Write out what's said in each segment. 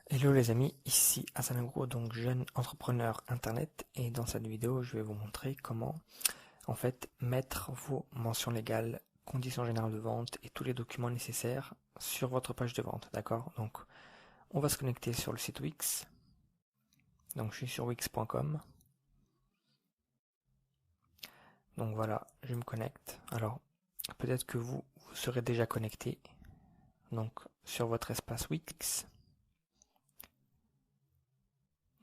Hello les amis, ici Hassan Agro, donc jeune entrepreneur internet, et dans cette vidéo je vais vous montrer comment en fait mettre vos mentions légales, conditions générales de vente et tous les documents nécessaires sur votre page de vente, d'accord? Donc on va se connecter sur le site Wix, donc je suis sur wix.com, donc voilà, je me connecte. Alors peut-être que vous serez déjà connecté, donc sur votre espace Wix,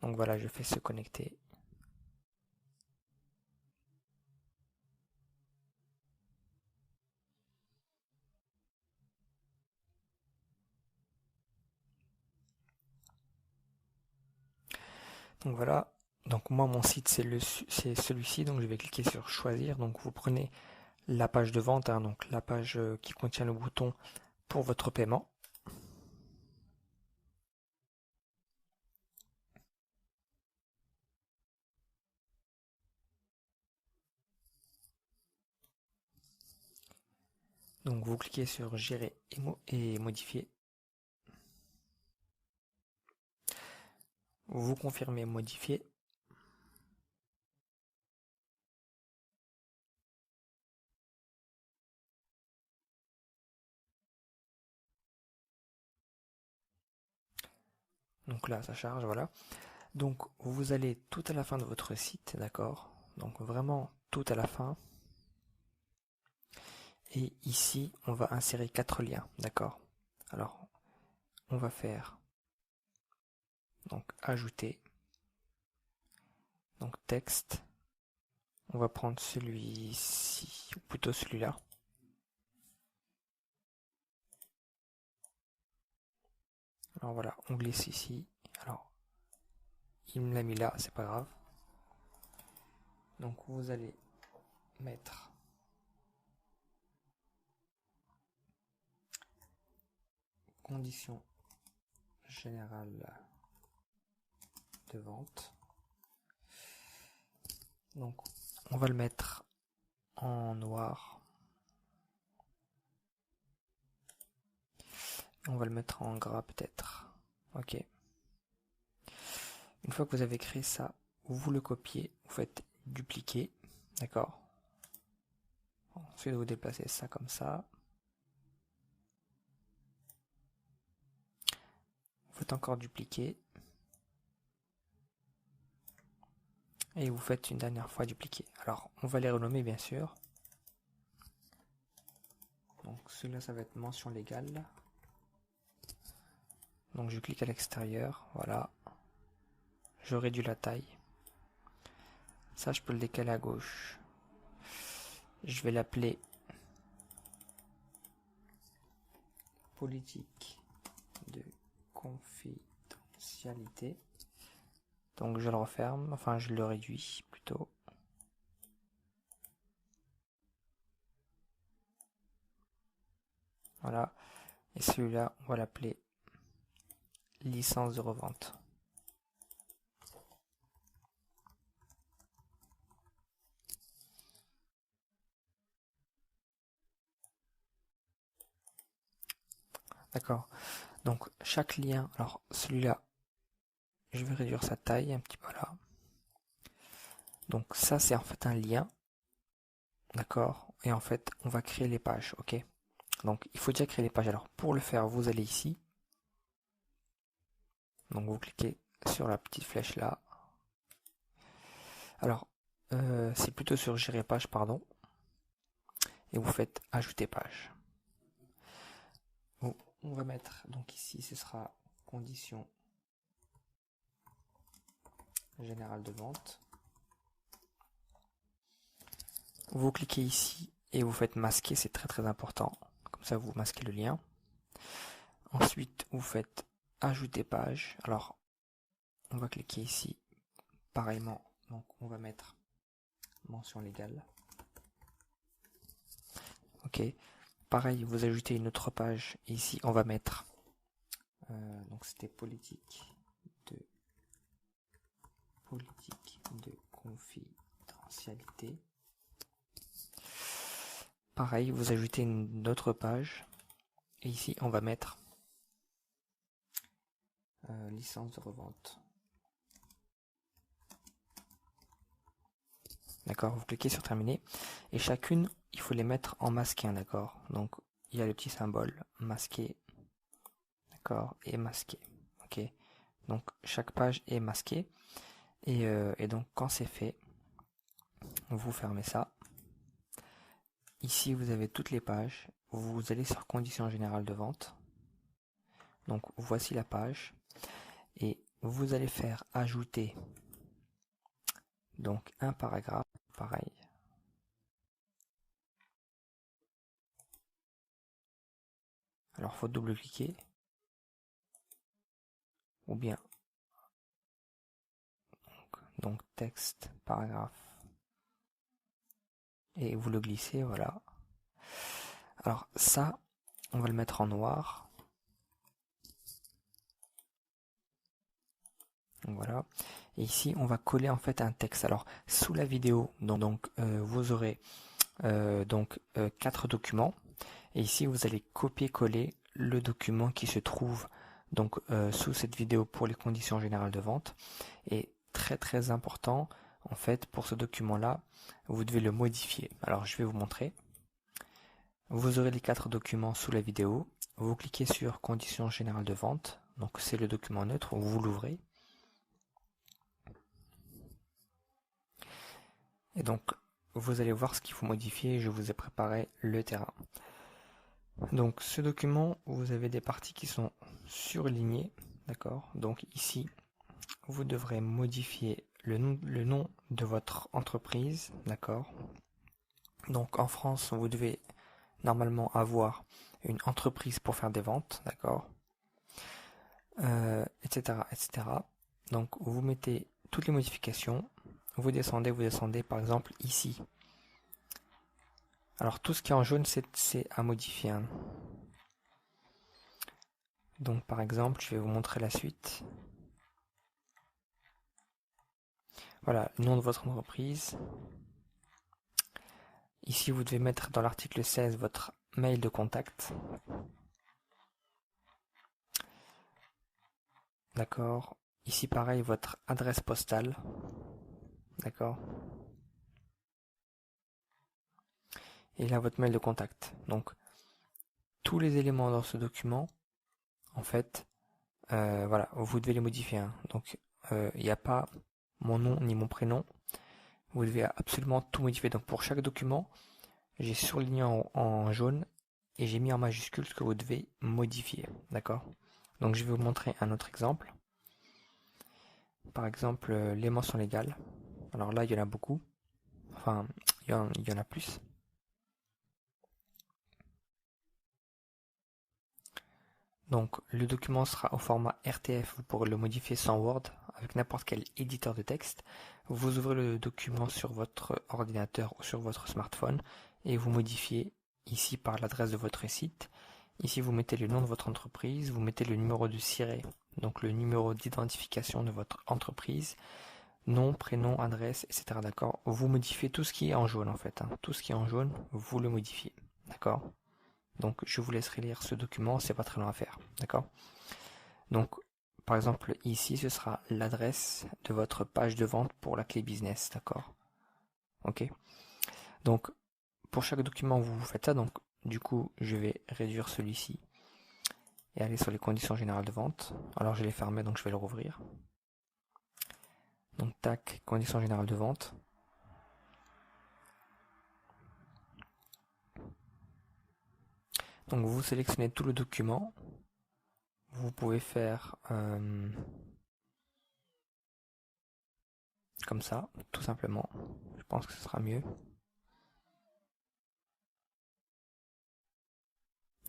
donc voilà, je fais se connecter. Donc voilà, donc moi mon site c'est celui-ci, donc je vais cliquer sur choisir. Donc vous prenez la page de vente, hein, donc la page qui contient le bouton pour votre paiement. Donc vous cliquez sur gérer et modifier. Vous confirmez modifier. Donc là ça charge, voilà. Donc vous allez tout à la fin de votre site, d'accord? Donc vraiment tout à la fin. Et ici on va insérer 4 liens, d'accord? Alors on va faire donc ajouter, donc texte. On va prendre celui-ci, ou plutôt celui-là. Alors voilà, on glisse ici. Alors, il me l'a mis là, c'est pas grave. Donc vous allez mettre conditions générales de vente. Donc on va le mettre en noir. Et on va le mettre en gras peut-être. Ok. Une fois que vous avez créé ça, vous le copiez, vous faites dupliquer. D'accord. Ensuite vous déplacez ça comme ça. Vous faites encore dupliquer. Et vous faites une dernière fois dupliquer. Alors on va les renommer bien sûr. Donc celui-là ça va être mention légale. Donc je clique à l'extérieur, voilà. Je réduis la taille. Ça je peux le décaler à gauche. Je vais l'appeler politique de confidentialité. Donc je le referme, enfin je le réduis plutôt. Voilà. Et celui-là, on va l'appeler licence de revente. D'accord. Donc chaque lien, alors celui-là, je vais réduire sa taille un petit peu là. Donc ça c'est en fait un lien. D'accord. Et en fait, on va créer les pages, ok. Donc il faut déjà créer les pages. Alors pour le faire, vous allez ici. Donc vous cliquez sur la petite flèche là. Alors c'est plutôt sur gérer page, pardon. Et vous faites ajouter page. Bon, on va mettre, donc ici ce sera conditions générales de vente. Vous cliquez ici et vous faites masquer, c'est très très important. Comme ça vous masquez le lien. Ensuite vous faites ajouter page. Alors on va cliquer ici. Pareillement, donc on va mettre mention légale. Ok. Pareil, vous ajoutez une autre page. Ici on va mettre donc c'était politique de confidentialité. Pareil, vous ajoutez une autre page. Et ici, on va mettre licence de revente. D'accord, vous cliquez sur terminer et chacune, il faut les mettre en masqué, d'accord. Donc il y a le petit symbole masqué, d'accord, et masqué. Ok, donc chaque page est masquée et donc quand c'est fait, vous fermez ça. Ici vous avez toutes les pages. Vous allez sur conditions générales de vente. Donc voici la page et vous allez faire ajouter donc un paragraphe, pareil. Alors faut double-cliquer ou bien donc texte, paragraphe et vous le glissez, voilà. Alors ça, on va le mettre en noir. Donc voilà. Et ici, on va coller en fait un texte. Alors sous la vidéo, vous aurez 4 documents. Et ici, vous allez copier-coller le document qui se trouve donc sous cette vidéo pour les conditions générales de vente. Et très important, en fait, pour ce document-là, vous devez le modifier. Alors, je vais vous montrer. Vous aurez les 4 documents sous la vidéo. Vous cliquez sur conditions générales de vente. Donc, c'est le document neutre. Vous l'ouvrez. Et donc, vous allez voir ce qu'il faut modifier. Je vous ai préparé le terrain. Donc, ce document, vous avez des parties qui sont surlignées. D'accord. Donc, ici, vous devrez modifier le nom de votre entreprise. D'accord. Donc, en France, vous devez normalement avoir une entreprise pour faire des ventes. D'accord. Etc., etc. Donc, vous mettez toutes les modifications. Vous descendez, par exemple, ici. Alors, tout ce qui est en jaune, c'est à modifier. Hein. Donc, par exemple, je vais vous montrer la suite. Voilà, le nom de votre entreprise. Ici, vous devez mettre dans l'article 16 votre mail de contact. D'accord. Ici, pareil, votre adresse postale. D'accord. Et là, votre mail de contact. Donc, tous les éléments dans ce document, en fait, voilà, vous devez les modifier. Hein. Donc, il n'y a pas mon nom ni mon prénom. Vous devez absolument tout modifier. Donc, pour chaque document, j'ai surligné en jaune et j'ai mis en majuscule ce que vous devez modifier. D'accord. Donc, je vais vous montrer un autre exemple. Par exemple, les mentions légales. Alors là, il y en a beaucoup. Enfin, il y en a plus. Donc, le document sera au format RTF. Vous pourrez le modifier sans Word, avec n'importe quel éditeur de texte. Vous ouvrez le document sur votre ordinateur ou sur votre smartphone et vous modifiez ici par l'adresse de votre site. Ici, vous mettez le nom de votre entreprise, vous mettez le numéro de SIRET, donc le numéro d'identification de votre entreprise, nom, prénom, adresse, etc. D'accord. Vous modifiez tout ce qui est en jaune en fait. Hein. Tout ce qui est en jaune, vous le modifiez. D'accord. Donc je vous laisserai lire ce document, c'est pas très long à faire. D'accord. Donc par exemple ici ce sera l'adresse de votre page de vente pour la clé business. D'accord. Ok. Donc pour chaque document vous faites ça. Donc du coup je vais réduire celui-ci et aller sur les conditions générales de vente. Alors je l'ai fermé donc je vais le rouvrir. Donc tac, conditions générales de vente. Donc vous sélectionnez tout le document. Vous pouvez faire comme ça, tout simplement. Je pense que ce sera mieux.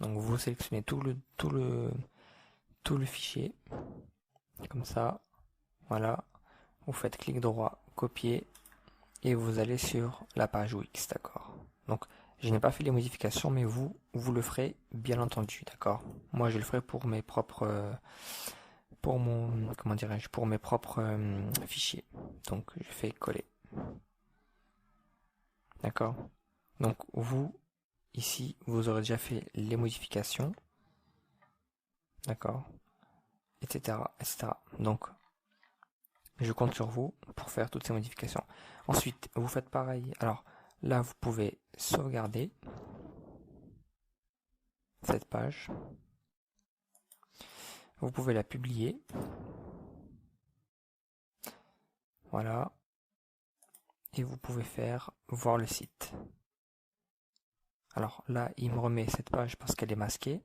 Donc vous sélectionnez tout le fichier. Comme ça. Voilà. Vous faites clic droit, copier. Et vous allez sur la page Wix, d'accord. Donc je n'ai pas fait les modifications, mais vous le ferez bien entendu, d'accord. Moi je le ferai pour mes propres pour mes propres fichiers. Donc je fais coller. D'accord. Donc vous ici vous aurez déjà fait les modifications. D'accord. etc., etc. Donc, je compte sur vous pour faire toutes ces modifications. Ensuite, vous faites pareil. Alors, là, vous pouvez sauvegarder cette page. Vous pouvez la publier. Voilà. Et vous pouvez faire voir le site. Alors là, il me remet cette page parce qu'elle est masquée.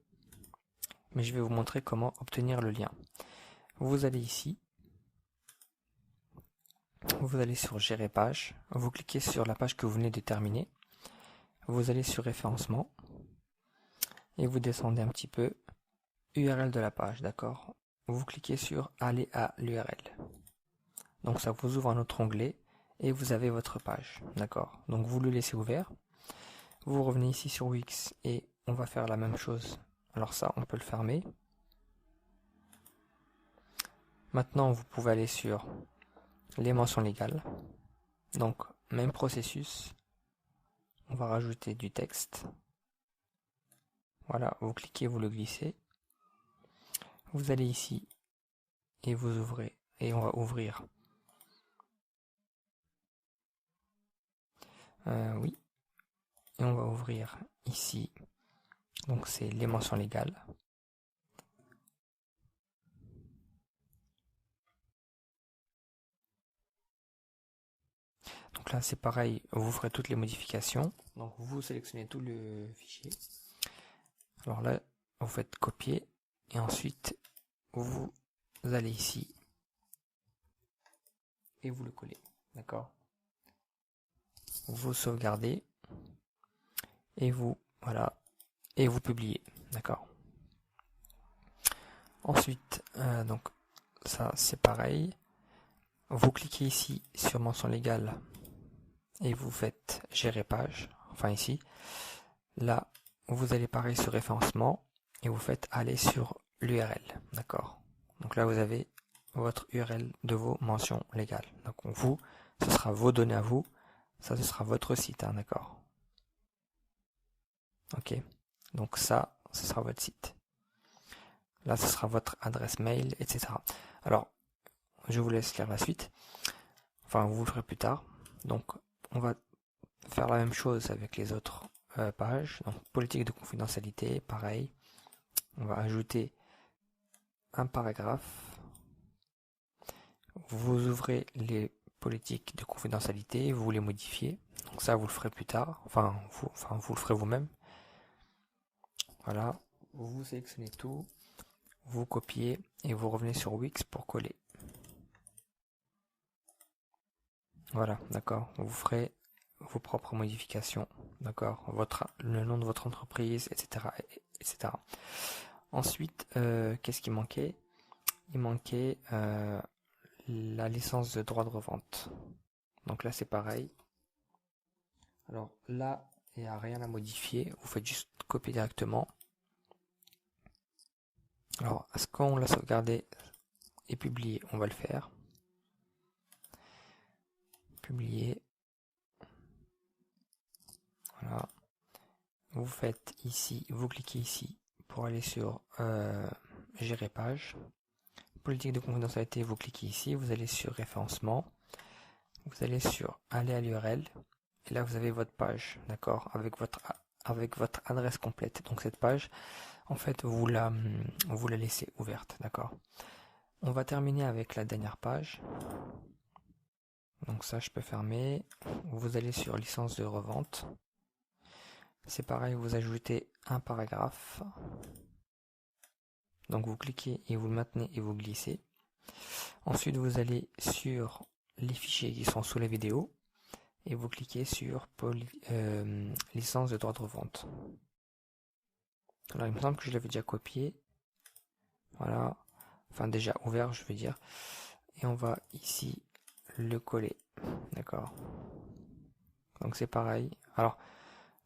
Mais je vais vous montrer comment obtenir le lien. Vous allez ici. Vous allez sur Gérer page. Vous cliquez sur la page que vous venez de terminer. Vous allez sur Référencement. Et vous descendez un petit peu. URL de la page, d'accord? Vous cliquez sur Aller à l'URL. Donc ça vous ouvre un autre onglet et vous avez votre page, d'accord? Donc vous le laissez ouvert. Vous revenez ici sur Wix et on va faire la même chose. Alors ça, on peut le fermer. Maintenant, vous pouvez aller sur les mentions légales. Donc, même processus. On va rajouter du texte. Voilà, vous cliquez, vous le glissez. Vous allez ici et vous ouvrez. Et on va ouvrir. Oui. Et on va ouvrir ici. Donc, c'est les mentions légales. Donc là, c'est pareil, vous ferez toutes les modifications. Donc vous sélectionnez tout le fichier. Alors là, vous faites copier et ensuite vous allez ici et vous le collez. D'accord? Vous sauvegardez et vous, voilà, et vous publiez. D'accord? Ensuite, donc ça c'est pareil. Vous cliquez ici sur mention légale et vous faites gérer page. Enfin ici. Là, vous allez pareil sur référencement et vous faites aller sur l'URL. D'accord? Donc là, vous avez votre URL de vos mentions légales. Donc vous, ce sera vos données à vous. Ça, ce sera votre site. Hein, d'accord? Ok. Donc ça, ce sera votre site. Là, ce sera votre adresse mail, etc. Alors, je vous laisse lire la suite. Enfin, vous le ferez plus tard. Donc, on va faire la même chose avec les autres pages. Donc, politique de confidentialité, pareil. On va ajouter un paragraphe. Vous ouvrez les politiques de confidentialité, vous les modifiez. Donc ça, vous le ferez plus tard. Enfin, vous le ferez vous-même. Voilà. Vous sélectionnez tout. Vous copiez et vous revenez sur Wix pour coller. Voilà, d'accord. Vous ferez vos propres modifications, d'accord. Le nom de votre entreprise, etc., etc. Ensuite, qu'est-ce qui manquait? Il manquait la licence de droit de revente. Donc là, c'est pareil. Alors là, il n'y a rien à modifier. Vous faites juste copier directement. Alors, est-ce qu'on l'a sauvegardé et publié? On va le faire. Publier. Voilà. Vous faites ici, vous cliquez ici pour aller sur gérer page. Politique de confidentialité, vous cliquez ici, vous allez sur référencement. Vous allez sur aller à l'URL. Et là, vous avez votre page, d'accord, avec votre adresse complète. Donc cette page, en fait, vous la laissez ouverte, d'accord. On va terminer avec la dernière page. Donc ça, je peux fermer. Vous allez sur licence de revente. C'est pareil, vous ajoutez un paragraphe. Donc vous cliquez et vous le maintenez et vous glissez. Ensuite, vous allez sur les fichiers qui sont sous la vidéo et vous cliquez sur licence de droit de revente. Alors il me semble que je l'avais déjà copié. Voilà. Enfin déjà ouvert, je veux dire. Et on va ici le coller. D'accord. Donc c'est pareil. Alors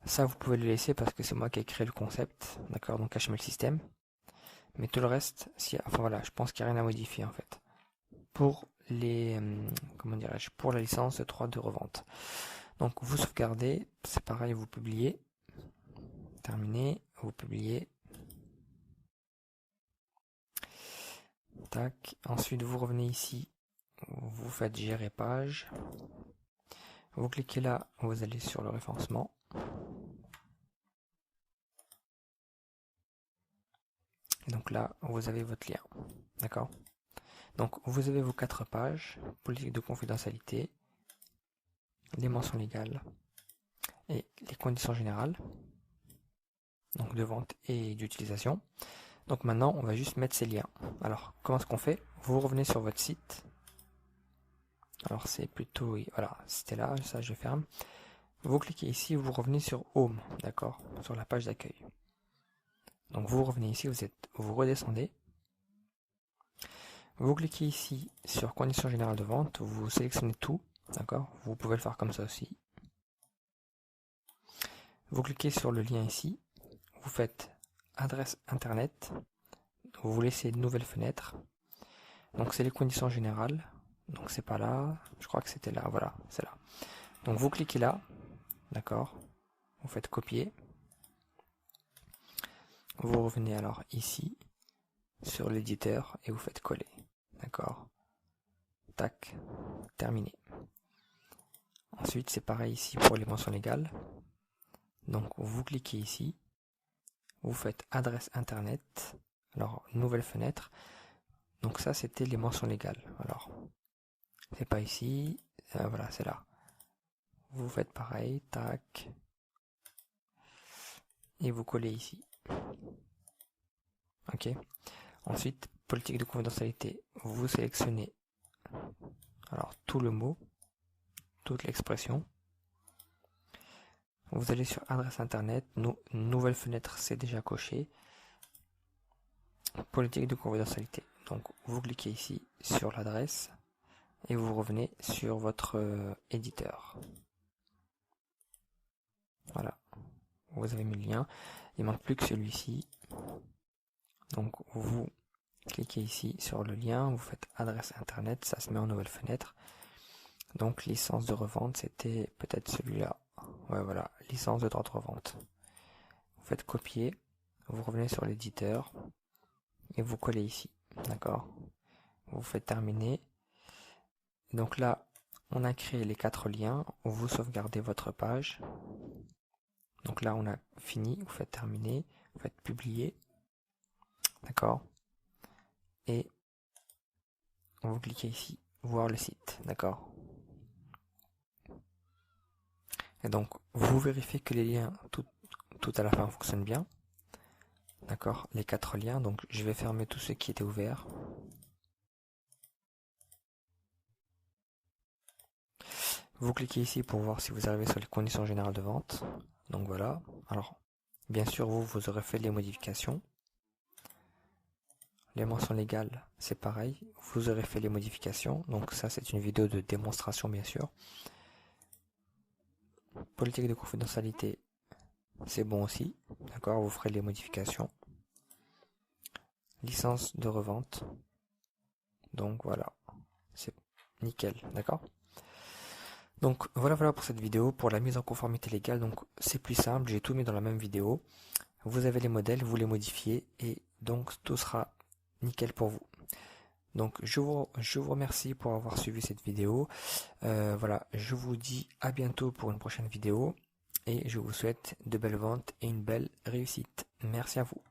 ça vous pouvez le laisser parce que c'est moi qui ai créé le concept. D'accord, donc HTML système. Mais tout le reste, enfin voilà, je pense qu'il n'y a rien à modifier en fait. Pour les, comment dirais-je, pour la licence 3 de revente. Donc vous sauvegardez, c'est pareil, vous publiez. Terminé, vous publiez. Tac. Ensuite, vous revenez ici, vous faites gérer page. Vous cliquez là, vous allez sur le référencement. Et donc là, vous avez votre lien. D'accord? Donc, vous avez vos 4 pages, politique de confidentialité, les mentions légales et les conditions générales, donc de vente et d'utilisation. Donc maintenant, on va juste mettre ces liens. Alors, comment est-ce qu'on fait? Vous revenez sur votre site. Alors, c'est plutôt, voilà, c'était là, ça je ferme. Vous cliquez ici, vous revenez sur Home, d'accord? Sur la page d'accueil. Donc, vous revenez ici, vous redescendez. Vous cliquez ici sur conditions générales de vente, vous sélectionnez tout, d'accord? Vous pouvez le faire comme ça aussi. Vous cliquez sur le lien ici, vous faites adresse internet, vous laissez une nouvelle fenêtre. Donc c'est les conditions générales, donc c'est pas là, je crois que c'était là, voilà, c'est là. Donc vous cliquez là, d'accord? Vous faites copier. Vous revenez alors ici, sur l'éditeur, et vous faites coller, d'accord? Tac, terminé. Ensuite c'est pareil ici pour les mentions légales. Donc vous cliquez ici, vous faites adresse internet, alors nouvelle fenêtre. Donc ça c'était les mentions légales. Alors c'est pas ici, voilà c'est là. Vous faites pareil, tac, et vous collez ici. Ok. Ensuite politique de confidentialité, vous sélectionnez alors tout le mot, toute l'expression. Vous allez sur adresse internet, nouvelle fenêtre, c'est déjà coché. Politique de confidentialité. Donc vous cliquez ici sur l'adresse et vous revenez sur votre éditeur. Voilà. Vous avez mis le lien. Il manque plus que celui-ci. Donc vous cliquez ici sur le lien, vous faites adresse internet, ça se met en nouvelle fenêtre. Donc licence de revente, c'était peut-être celui-là. Ouais, voilà, licence de droit de revente. Vous faites copier, vous revenez sur l'éditeur et vous collez ici. D'accord? Vous faites terminer. Donc là, on a créé les 4 liens, vous sauvegardez votre page. Donc là, on a fini, vous faites terminer, vous faites publier. D'accord? Et vous cliquez ici, voir le site. D'accord? Et donc, vous vérifiez que les liens, tout à la fin, fonctionnent bien. D'accord? Les 4 liens, donc je vais fermer tous ceux qui étaient ouverts. Vous cliquez ici pour voir si vous arrivez sur les conditions générales de vente. Donc voilà. Alors, bien sûr, vous aurez fait les modifications. Les mentions légales, c'est pareil. Vous aurez fait les modifications. Donc ça, c'est une vidéo de démonstration, bien sûr. Politique de confidentialité, c'est bon aussi. D'accord, vous ferez les modifications. Licence de revente. Donc voilà. C'est nickel. D'accord? Donc voilà pour cette vidéo, pour la mise en conformité légale. Donc c'est plus simple, j'ai tout mis dans la même vidéo. Vous avez les modèles, vous les modifiez et donc tout sera nickel pour vous. Donc je vous remercie pour avoir suivi cette vidéo. Voilà, je vous dis à bientôt pour une prochaine vidéo et je vous souhaite de belles ventes et une belle réussite. Merci à vous.